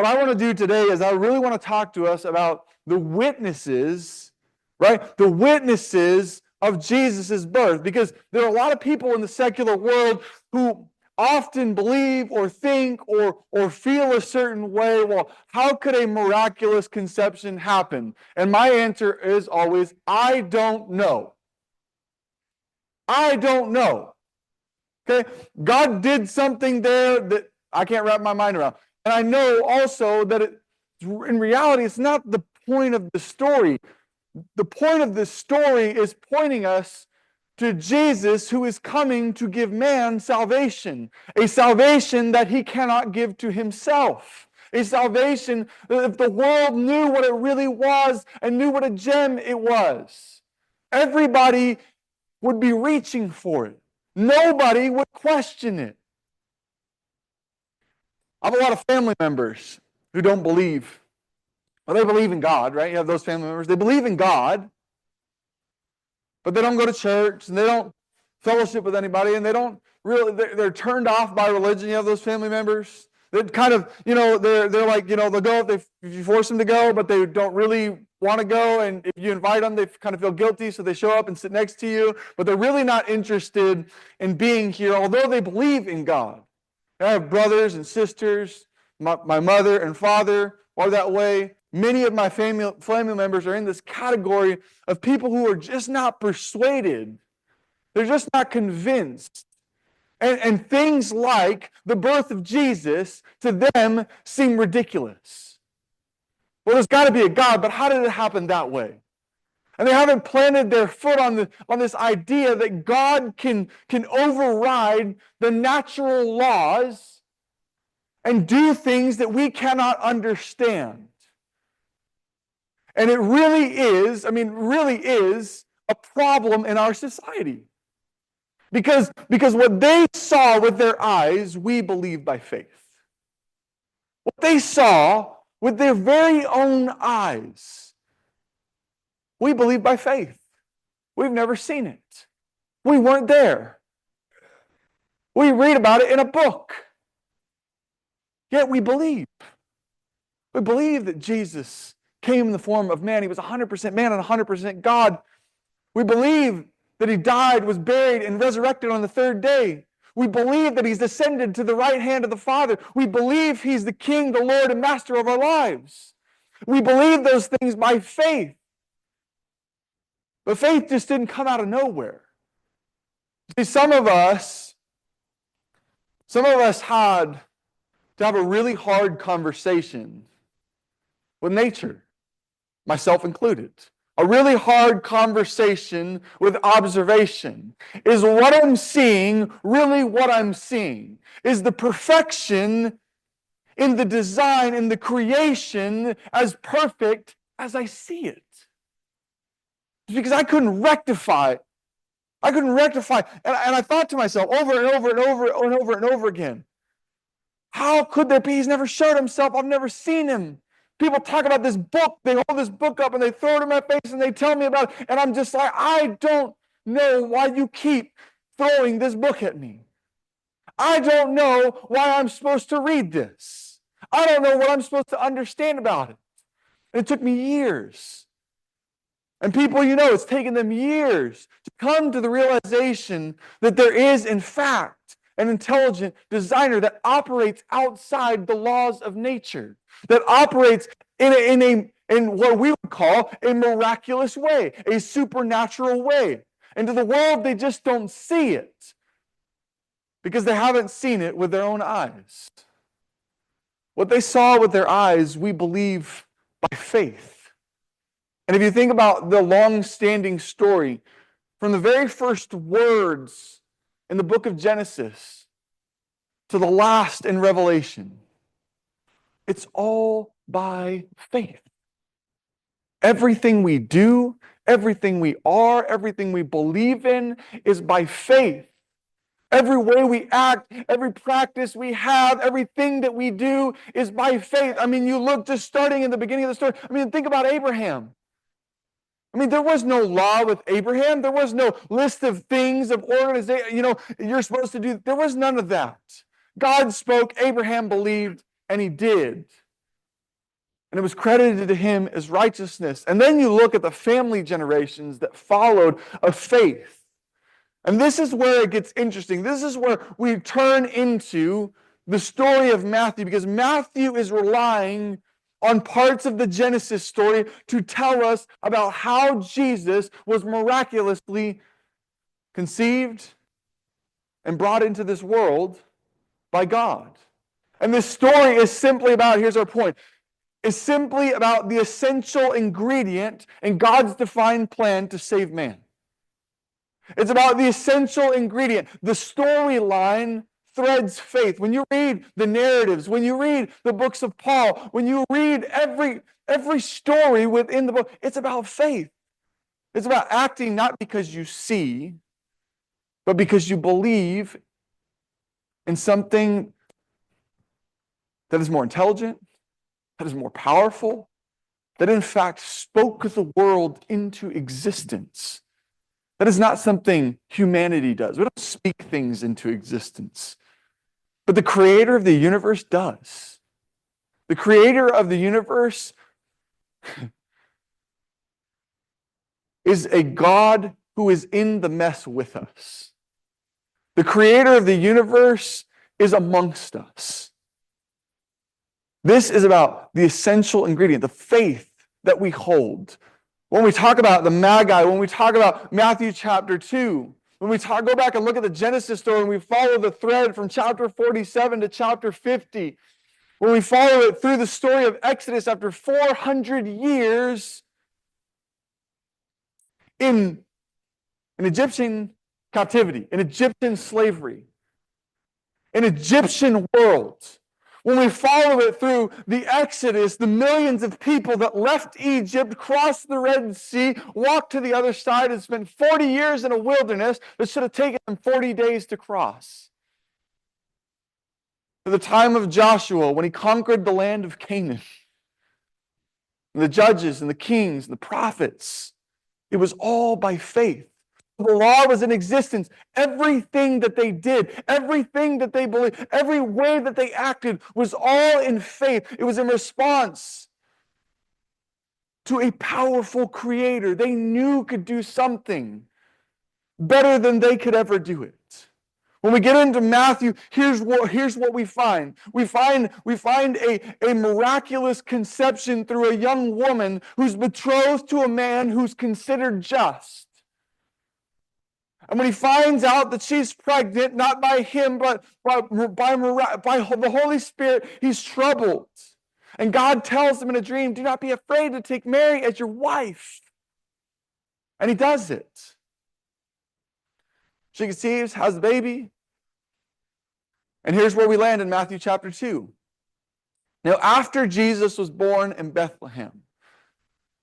What I want to do today is I really want to talk to us about the witnesses, right? The witnesses of Jesus' birth, because there are a lot of people in the secular world who often believe or think or feel a certain way. Well, how could a miraculous conception happen? And my answer is always, I don't know. I don't know. Okay? God did something there that I can't wrap my mind around. And I know also that in reality, it's not the point of the story. The point of the story is pointing us to Jesus, who is coming to give man salvation, a salvation that he cannot give to himself. A salvation that if the world knew what it really was and knew what a gem it was, everybody would be reaching for it. Nobody would question it. I have a lot of family members who don't believe. Well, they believe in God, right? You have those family members. They believe in God, but they don't go to church, and they don't fellowship with anybody, and they don't really, they're turned off by religion. You have those family members. They're kind of, they're like, they'll go if you force them to go, but they don't really want to go. And if you invite them, they kind of feel guilty, so they show up and sit next to you, but they're really not interested in being here, although they believe in God. I have brothers and sisters. My mother and father are that way. Many of my family members are in this category of people who are just not persuaded. They're just not convinced. And things like the birth of Jesus to them seem ridiculous. Well, there's got to be a God, but how did it happen that way? And they haven't planted their foot on this idea that God can override the natural laws and do things that we cannot understand. And it really is a problem in our society. Because what they saw with their eyes, we believe by faith. What they saw with their very own eyes, we believe by faith. We've never seen it. We weren't there. We read about it in a book. Yet we believe. We believe that Jesus came in the form of man. He was 100% man and 100% God. We believe that he died, was buried, and resurrected on the third day. We believe that he's ascended to the right hand of the Father. We believe he's the King, the Lord, and Master of our lives. We believe those things by faith. But faith just didn't come out of nowhere. See, some of us had to have a really hard conversation with nature, myself included. A really hard conversation with observation. Is what I'm seeing really what I'm seeing? Is the perfection in the design, in the creation, as perfect as I see it? Because I couldn't rectify. And I thought to myself over and over and over and over and over again, how could there be? He's never showed himself. I've never seen him. People talk about this book. They hold this book up and they throw it in my face and they tell me about it. And I'm just like, I don't know why you keep throwing this book at me. I don't know why I'm supposed to read this. I don't know what I'm supposed to understand about it. And it took me years. And people, it's taken them years to come to the realization that there is, in fact, an intelligent designer that operates outside the laws of nature, that operates in what we would call a miraculous way, a supernatural way. And to the world, they just don't see it because they haven't seen it with their own eyes. What they saw with their eyes, we believe by faith. And if you think about the long-standing story, from the very first words in the book of Genesis to the last in Revelation, it's all by faith. Everything we do, everything we are, everything we believe in is by faith. Every way we act, every practice we have, everything that we do is by faith. You look just starting in the beginning of the story. Think about Abraham. There was no law with Abraham. There was no list of things, of organization, you're supposed to do. There was none of that. God spoke, Abraham believed, and he did. and it was credited to him as righteousness. And then you look at the family generations that followed of faith. And this is where it gets interesting. This is where we turn into the story of Matthew, because Matthew is relying on parts of the Genesis story to tell us about how Jesus was miraculously conceived and brought into this world by God. And this story is simply about, here's our point, is simply about the essential ingredient in God's defined plan to save man. It's about the essential ingredient. The storyline threads faith. When you read the narratives, when you read the books of Paul, when you read every story within the book, it's about faith. It's about acting not because you see, but because you believe in something that is more intelligent, that is more powerful, that in fact spoke the world into existence. That is not something humanity does. We don't speak things into existence. But the creator of the universe does. The creator of the universe is a God who is in the mess with us. The creator of the universe is amongst us. This is about the essential ingredient, the faith that we hold. When we talk about the magi, when we talk about Matthew chapter 2, when we go back and look at the Genesis story and we follow the thread from chapter 47 to chapter 50, when we follow it through the story of Exodus after 400 years in an Egyptian captivity, in Egyptian slavery, in Egyptian world. When we follow it through the Exodus, the millions of people that left Egypt, crossed the Red Sea, walked to the other side, and spent 40 years in a wilderness that should have taken them 40 days to cross. To the time of Joshua, when he conquered the land of Canaan, and the judges and the kings and the prophets, it was all by faith. The law was in existence. Everything that they did, everything that they believed, every way that they acted was all in faith. It was in response to a powerful creator they knew could do something better than they could ever do it. When we get into Matthew, here's what we find. We find a miraculous conception through a young woman who's betrothed to a man who's considered just. And when he finds out that she's pregnant, not by him, but by the Holy Spirit, he's troubled. And God tells him in a dream, do not be afraid to take Mary as your wife. And he does it. She conceives, has the baby. And here's where we land in Matthew chapter 2. Now, after Jesus was born in Bethlehem,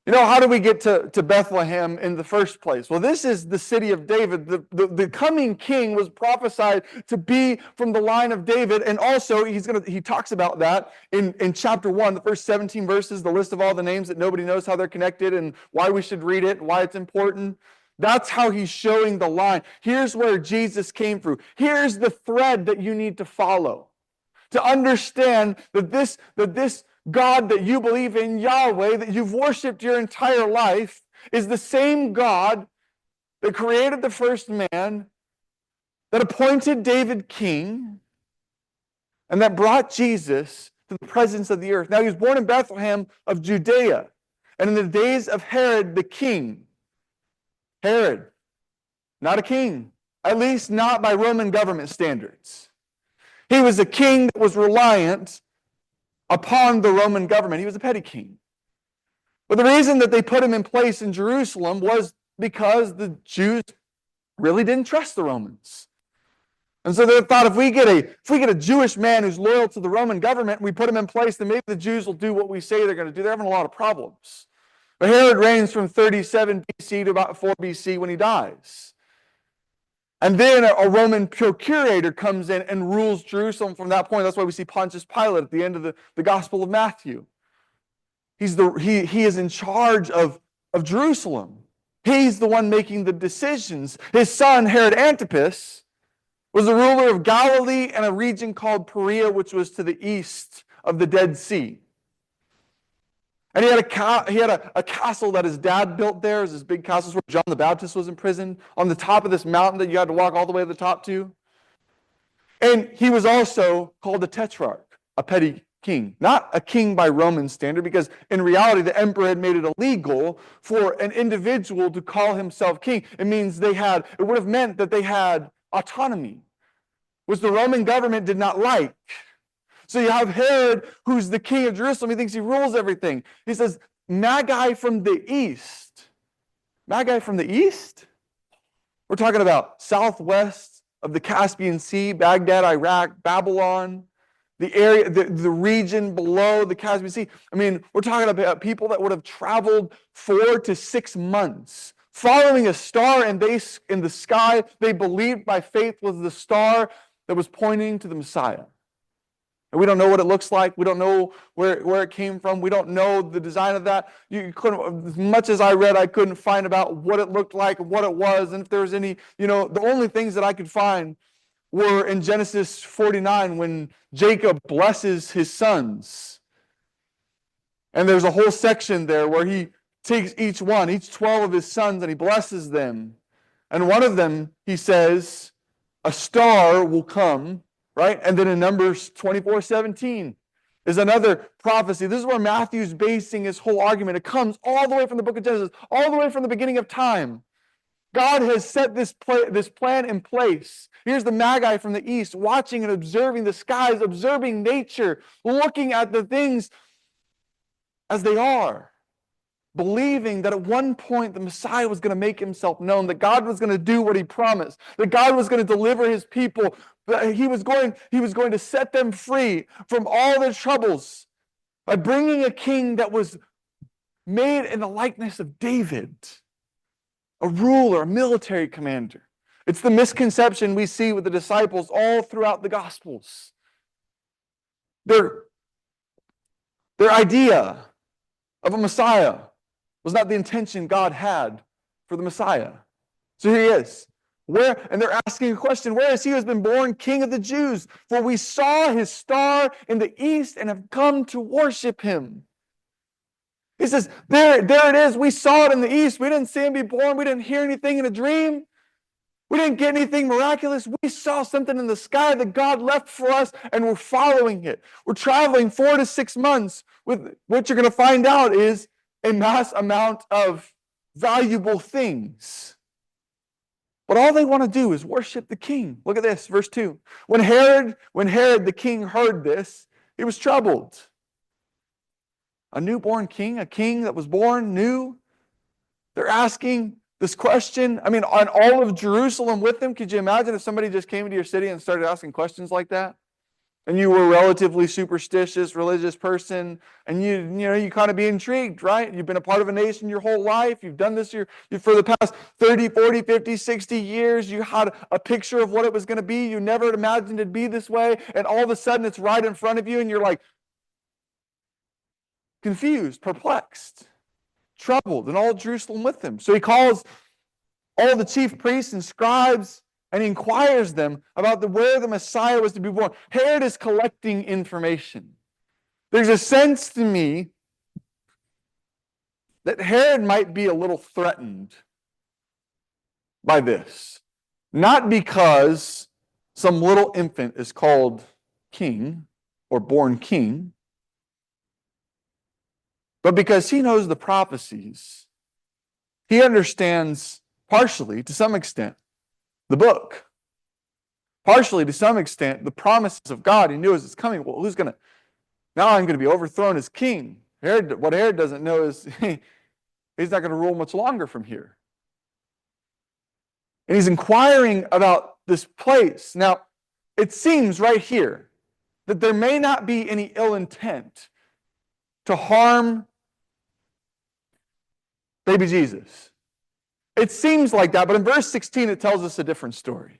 how do we get to Bethlehem in the first place? Well, this is the city of David. The coming king was prophesied to be from the line of David, and also he talks about that in chapter 1, the first 17 verses, the list of all the names that nobody knows how they're connected and why we should read it, why it's important. That's how he's showing the line. Here's where Jesus came through. Here's the thread that you need to follow to understand that this God that you believe in, Yahweh, that you've worshiped your entire life, is the same God that created the first man, that appointed David king, and that brought Jesus to the presence of the earth. Now, he was born in Bethlehem of Judea, and in the days of Herod the king. Herod, not a king, at least not by Roman government standards. He was a king that was reliant upon the Roman government. He was a petty king. But the reason that they put him in place in Jerusalem was because the Jews really didn't trust the Romans. And so they thought, if we get a Jewish man who's loyal to the Roman government and we put him in place, then maybe the Jews will do what we say they're going to do. They're having a lot of problems. But Herod reigns from 37 BC to about 4 BC when he dies. And then a Roman procurator comes in and rules Jerusalem from that point. That's why we see Pontius Pilate at the end of the Gospel of Matthew. He is in charge of Jerusalem. He's the one making the decisions. His son, Herod Antipas, was the ruler of Galilee and a region called Perea, which was to the east of the Dead Sea. And he had a castle that his dad built there. It was this big castle where John the Baptist was imprisoned, on the top of this mountain that you had to walk all the way to the top to. And he was also called a tetrarch, a petty king. Not a king by Roman standard, because in reality, the emperor had made it illegal for an individual to call himself king. It would have meant that they had autonomy, which the Roman government did not like. So you have Herod, who's the king of Jerusalem. He thinks he rules everything. He says, magi from the east. Magi from the east? We're talking about southwest of the Caspian Sea, Baghdad, Iraq, Babylon, the area, the region below the Caspian Sea. I mean, we're talking about people that would have traveled 4 to 6 months, following a star in the sky they believed by faith was the star that was pointing to the Messiah. And we don't know what it looks like. We don't know where it came from. We don't know the design of that. You couldn't, as much as I read, I couldn't find about what it looked like, what it was, and if there was any, the only things that I could find were in Genesis 49 when Jacob blesses his sons. And there's a whole section there where he takes each 12 of his sons, and he blesses them. And one of them, he says, a star will come. Right? And then in Numbers 24:17 is another prophecy. This is where Matthew's basing his whole argument. It comes all the way from the book of Genesis, all the way from the beginning of time. God has set this plan in place. Here's the magi from the east, watching and observing the skies, observing nature, looking at the things as they are, believing that at one point the Messiah was going to make himself known, that God was going to do what he promised, that God was going to deliver his people, that he was going to set them free from all their troubles by bringing a king that was made in the likeness of David, a ruler, a military commander. It's the misconception we see with the disciples all throughout the Gospels. Their idea of a Messiah was not the intention God had for the Messiah. So here he is. And they're asking a question, where is he who has been born King of the Jews? For we saw his star in the east and have come to worship him. He says, there it is. We saw it in the east. We didn't see him be born. We didn't hear anything in a dream. We didn't get anything miraculous. We saw something in the sky that God left for us, and we're following it. We're traveling 4 to 6 months. With what you're going to find out is a mass amount of valuable things. But all they want to do is worship the king. Look at this, verse 2. When Herod the king heard this, he was troubled. A newborn king, a king that was born new. They're asking this question. I mean, on all of Jerusalem with them, could you imagine if somebody just came into your city and started asking questions like that? And you were a relatively superstitious, religious person, and you kind of be intrigued, right? You've been a part of a nation your whole life. You've done this for the past 30, 40, 50, 60 years. You had a picture of what it was going to be. You never imagined it'd be this way, and all of a sudden it's right in front of you, and you're like confused, perplexed, troubled, and all Jerusalem with him. So he calls all the chief priests and scribes, and he inquires them about where the Messiah was to be born. Herod is collecting information. There's a sense to me that Herod might be a little threatened by this. Not because some little infant is called king or born king, but because he knows the prophecies. He understands partially, to some extent, the book. Partially, to some extent, the promises of God. He knew as it's coming. Well, now I'm going to be overthrown as king. What Herod doesn't know is he's not going to rule much longer from here. And he's inquiring about this place. Now, it seems right here that there may not be any ill intent to harm baby Jesus. It seems like that, but in verse 16 it tells us a different story.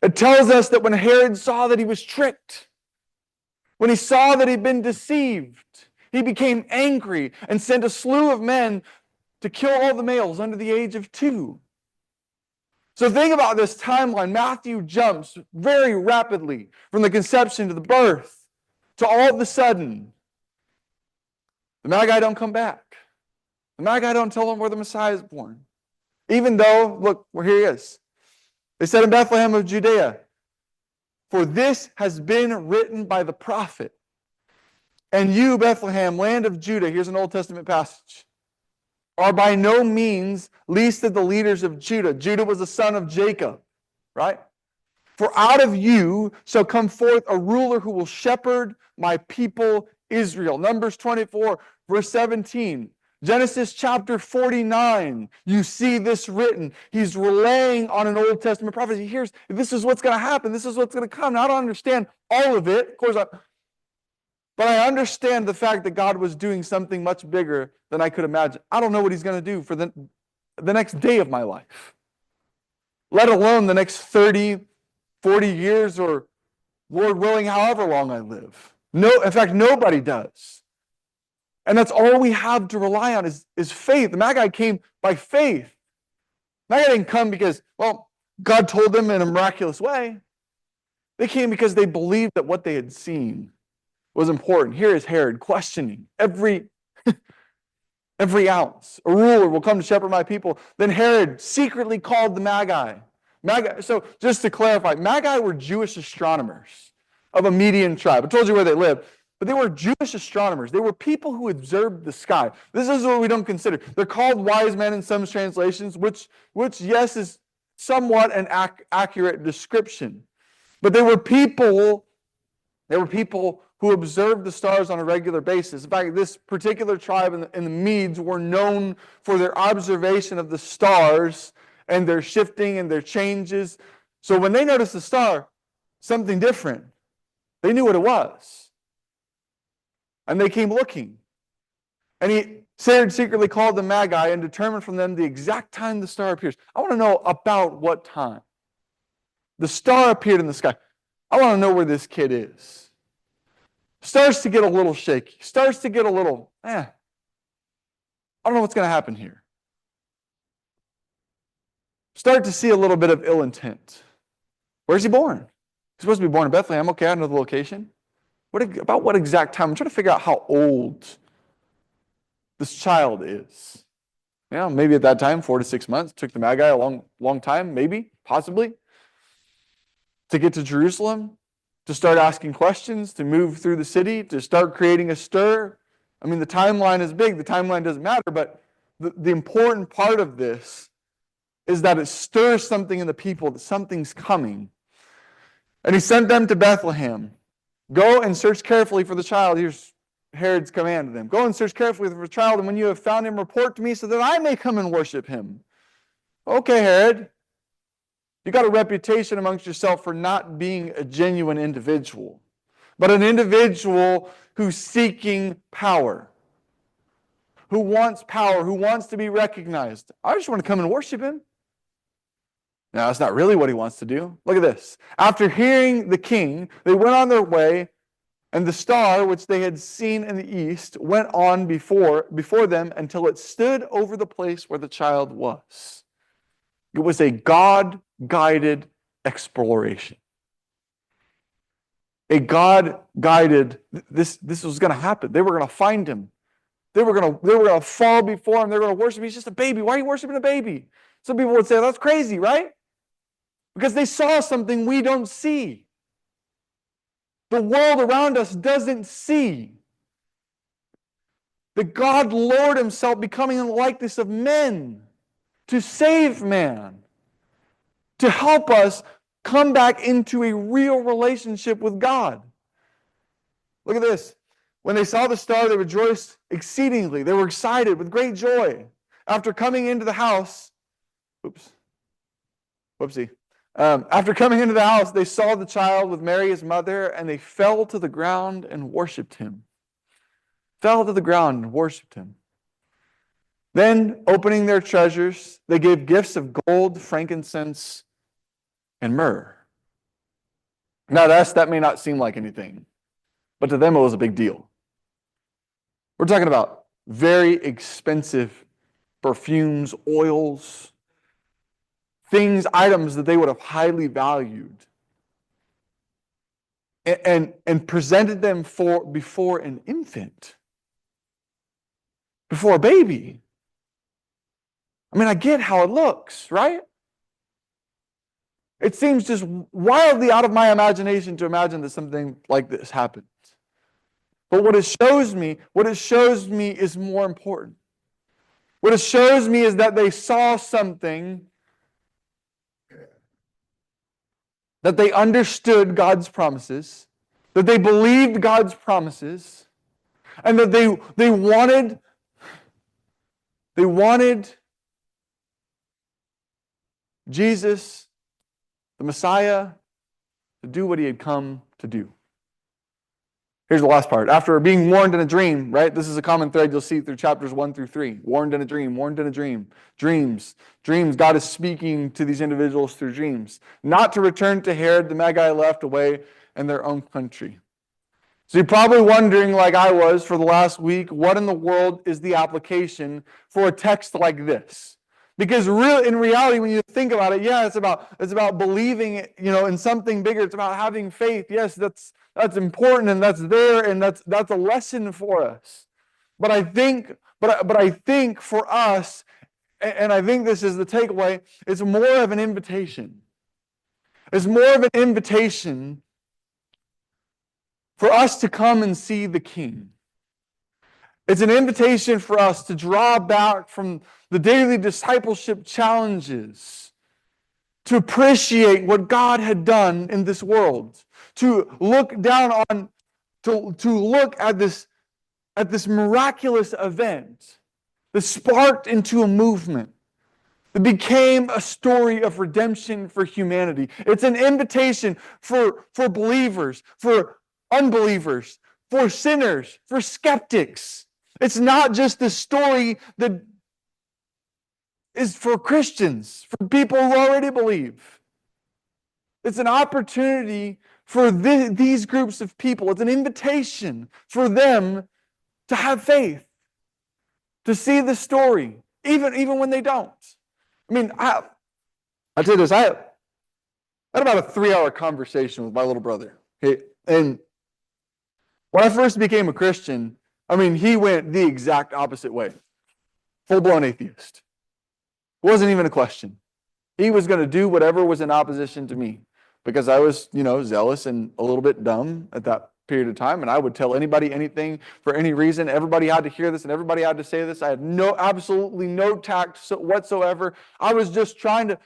It tells us that when Herod saw that he was tricked, when he saw that he'd been deceived, he became angry and sent a slew of men to kill all the males under the age of 2. So think about this timeline. Matthew jumps very rapidly from the conception to the birth to all of a sudden The Magi don't come back. The Magi don't tell them where the Messiah is born. Even though, look, where here he is. They said in Bethlehem of Judea, for this has been written by the prophet. And you, Bethlehem, land of Judah, here's an Old Testament passage, are by no means least of the leaders of Judah. Judah was the son of Jacob, right? For out of you shall come forth a ruler who will shepherd my people Israel. Numbers 24, verse 17. Genesis chapter 49, you see this written. He's relaying on an Old Testament prophecy. Here's, this is what's going to happen. This is what's going to come. Now, I don't understand all of it, of course, but I understand the fact that God was doing something much bigger than I could imagine. I don't know what he's going to do for the next day of my life, let alone the next 30, 40 years, or Lord willing, however long I live. No, in fact, nobody does. And that's all we have to rely on is faith. The Magi came by faith. The Magi didn't come because, well, God told them in a miraculous way. They came because they believed that what they had seen was important. Here is Herod questioning every ounce. A ruler will come to shepherd my people. Then Herod secretly called the Magi. So just to clarify, Magi were Jewish astronomers of a Median tribe. I told you where they lived. But they were Jewish astronomers. They were people who observed the sky. This is what we don't consider. They're called wise men in some translations, which yes, is somewhat an accurate description. But they were people who observed the stars on a regular basis. In fact, this particular tribe in the Medes were known for their observation of the stars and their shifting and their changes. So when they noticed the star, something different, they knew what it was. And they came looking. And Herod secretly called the Magi and determined from them the exact time the star appears. I want to know about what time. The star appeared in the sky. I want to know where this kid is. Starts to get a little shaky. Starts to get a little, I don't know what's going to happen here. Start to see a little bit of ill intent. Where's he born? He's supposed to be born in Bethlehem. Okay, I know the location. About what exact time? I'm trying to figure out how old this child is. Maybe at that time, 4 to 6 months. It took the Magi a long time, maybe, possibly, to get to Jerusalem, to start asking questions, to move through the city, to start creating a stir. I mean, the timeline is big. The timeline doesn't matter, but the important part of this is that it stirs something in the people, that something's coming. And he sent them to Bethlehem. Go and search carefully for the child. Here's Herod's command to them. Go and search carefully for the child, and when you have found him, report to me so that I may come and worship him. Okay, Herod. You got a reputation amongst yourself for not being a genuine individual, but an individual who's seeking power, who wants power, who wants to be recognized. I just want to come and worship him. Now, that's not really what he wants to do. Look at this. After hearing the king, they went on their way, and the star, which they had seen in the east, went on before them until it stood over the place where the child was. It was a God-guided exploration. A God-guided, this was going to happen. They were going to find him. They were going to fall before him. They were going to worship him. He's just a baby. Why are you worshiping a baby? Some people would say, that's crazy, right? Because they saw something we don't see. The world around us doesn't see. That God lowered himself, becoming in the likeness of men, to save man, to help us come back into a real relationship with God. Look at this. When they saw the star, they rejoiced exceedingly. They were excited with great joy. After coming into the house, after coming into the house, they saw the child with Mary, his mother, and they fell to the ground and worshipped him. Fell to the ground and worshipped him. Then, opening their treasures, they gave gifts of gold, frankincense, and myrrh. Now, that may not seem like anything, but to them it was a big deal. We're talking about very expensive perfumes, oils, items that they would have highly valued, and presented them before an infant. before a baby. I mean, I get how it looks, right? It seems just wildly out of my imagination to imagine that something like this happens. But what it shows me is more important. What it shows me is that they saw something, that they understood God's promises, that they believed God's promises, and that they wanted Jesus, the Messiah, to do what he had come to do. Here's the last part. After being warned in a dream, right? This is a common thread you'll see through chapters 1 through 3. Warned in a dream, warned in a dream. Dreams. God is speaking to these individuals through dreams. Not to return to Herod, the magi left away in their own country. So you're probably wondering, like I was for the last week, what in the world is the application for a text like this? Because in reality, when you think about it, yeah, it's about believing, in something bigger. It's about having faith. Yes, that's important, and that's there, and that's a lesson for us. But I think for us, and I think this is the takeaway, it's more of an invitation. It's more of an invitation for us to come and see the King. It's an invitation for us to draw back from the daily discipleship challenges, to appreciate what God had done in this world, to look down on, to look at this miraculous event that sparked into a movement that became a story of redemption for humanity. It's an invitation for believers, for unbelievers, for sinners, for skeptics. It's not just a story that is for Christians, for people who already believe. It's an opportunity for these groups of people. It's an invitation for them to have faith, to see the story, even when they don't. I mean, I'll tell you this, I had about a 3-hour conversation with my little brother. Okay? And when I first became a Christian, I mean, he went the exact opposite way. Full-blown atheist. It wasn't even a question. He was going to do whatever was in opposition to me because I was, zealous and a little bit dumb at that period of time, and I would tell anybody anything for any reason. Everybody had to hear this and everybody had to say this. I had absolutely no tact whatsoever. I was just trying to,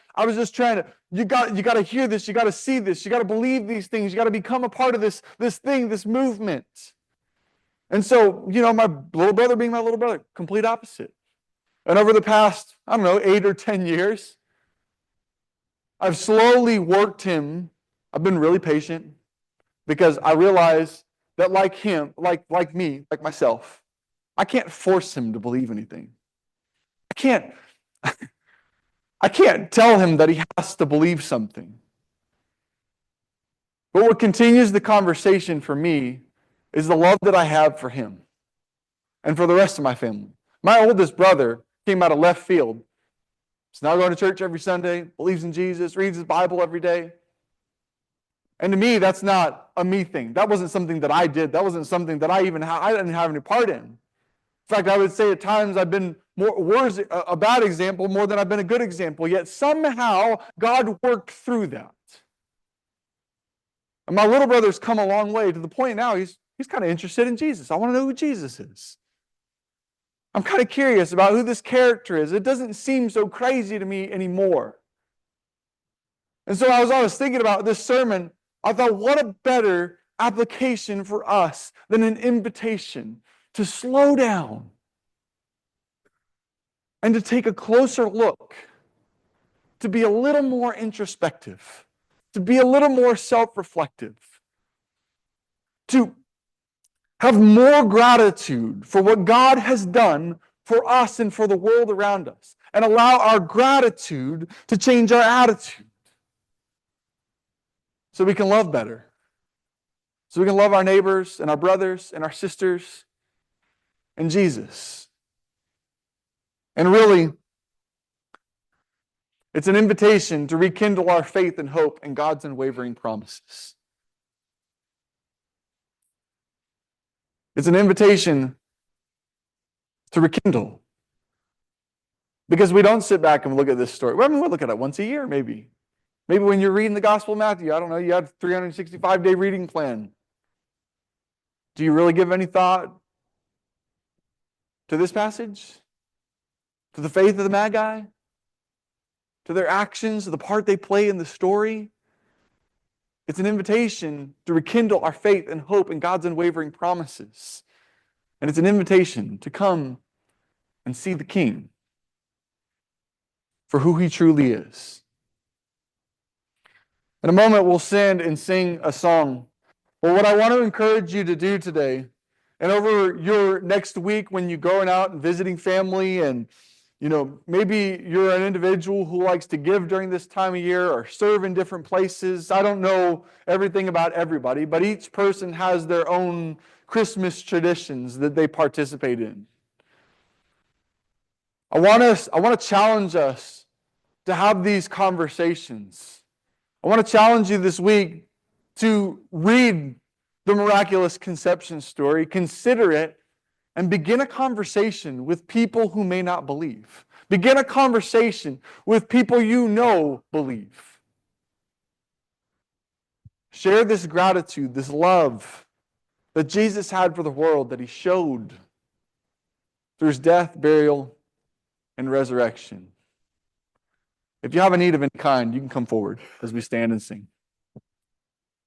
you got to hear this, you got to see this, you got to believe these things, you got to become a part of this thing, this movement. And so, my little brother being my little brother, complete opposite. And over the past, 8 or 10 years, I've slowly worked him. I've been really patient because I realize that like him, like me, like myself, I can't force him to believe anything. I can't tell him that he has to believe something. But what continues the conversation for me is the love that I have for him and for the rest of my family. My oldest brother came out of left field. He's now going to church every Sunday, believes in Jesus, reads his Bible every day. And to me, that's not a me thing. That wasn't something that I did. That wasn't something that I didn't have any part in. In fact, I would say at times I've been worse, a bad example more than I've been a good example. Yet somehow God worked through that. And my little brother's come a long way to the point now he's kind of interested in Jesus. I want to know who Jesus is. I'm kind of curious about who this character is. It doesn't seem so crazy to me anymore. And so as I was thinking about this sermon, I thought, what a better application for us than an invitation to slow down and to take a closer look, to be a little more introspective, to be a little more self-reflective, to have more gratitude for what God has done for us and for the world around us, and allow our gratitude to change our attitude so we can love better, so we can love our neighbors and our brothers and our sisters and Jesus. And really, it's an invitation to rekindle our faith and hope in God's unwavering promises. It's an invitation to rekindle. Because we don't sit back and look at this story. Well, I mean, we'll look at it once a year, maybe. Maybe when you're reading the Gospel of Matthew, I don't know, you have a 365-day reading plan. Do you really give any thought to this passage? To the faith of the magi? To their actions, to the part they play in the story? It's an invitation to rekindle our faith and hope in God's unwavering promises. And it's an invitation to come and see the King for who he truly is. In a moment, we'll stand and sing a song. But what I want to encourage you to do today, and over your next week when you're going out and visiting family, and maybe you're an individual who likes to give during this time of year or serve in different places. I don't know everything about everybody, but each person has their own Christmas traditions that they participate in. I want to challenge us to have these conversations. I want to challenge you this week to read the miraculous conception story, consider it, and begin a conversation with people who may not believe. Begin a conversation with people you know believe. Share this gratitude, this love that Jesus had for the world, that he showed through his death, burial, and resurrection. If you have a need of any kind, you can come forward as we stand and sing.